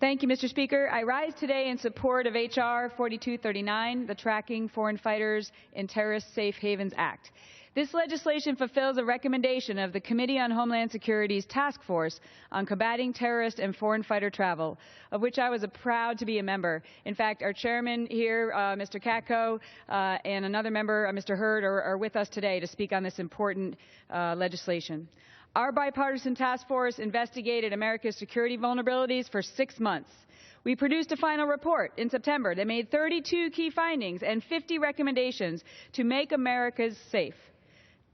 Thank you, Mr. Speaker. I rise today in support of H.R. 4239, the Tracking Foreign Fighters in Terrorist Safe Havens Act. This legislation fulfills a recommendation of the Committee on Homeland Security's Task Force on Combating Terrorist and Foreign Fighter Travel, of which I was proud to be a member. In fact, our chairman here, Mr. Katko, and another member, Mr. Hurd, are with us today to speak on this important legislation. Our bipartisan task force investigated America's security vulnerabilities for 6 months. We produced a final report in September that made 32 key findings and 50 recommendations to make America safe.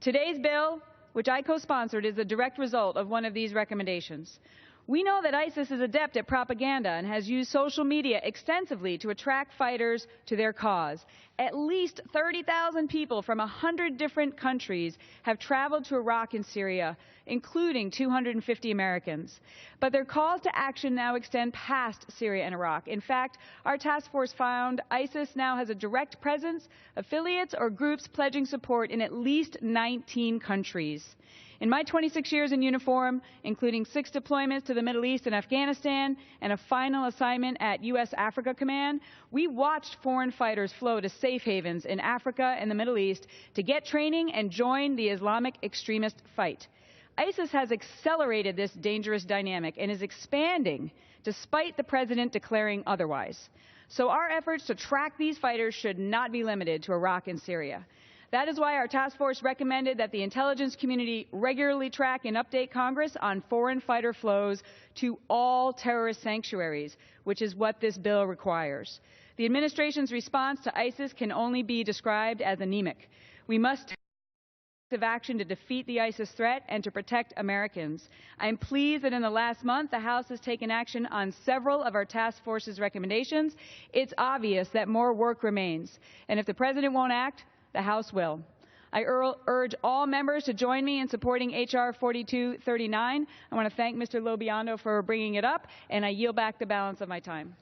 Today's bill, which I co-sponsored, is a direct result of one of these recommendations. We know that ISIS is adept at propaganda and has used social media extensively to attract fighters to their cause. At least 30,000 people from 100 different countries have traveled to Iraq and Syria, including 250 Americans. But their calls to action now extend past Syria and Iraq. In fact, our task force found ISIS now has a direct presence, affiliates, or groups pledging support in at least 19 countries. In my 26 years in uniform, including 6 deployments to the Middle East and Afghanistan and a final assignment at U.S. Africa Command, we watched foreign fighters flow to safe havens in Africa and the Middle East to get training and join the Islamic extremist fight. ISIS has accelerated this dangerous dynamic and is expanding despite the president declaring otherwise. So our efforts to track these fighters should not be limited to Iraq and Syria. That is why our task force recommended that the intelligence community regularly track and update Congress on foreign fighter flows to all terrorist sanctuaries, which is what this bill requires. The administration's response to ISIS can only be described as anemic. We must take action to defeat the ISIS threat and to protect Americans. I am pleased that in the last month, the House has taken action on several of our task force's recommendations. It's obvious that more work remains, and if the president won't act, the House will. I urge all members to join me in supporting H.R. 4239. I want to thank Mr. Lobiando for bringing it up, and I yield back the balance of my time.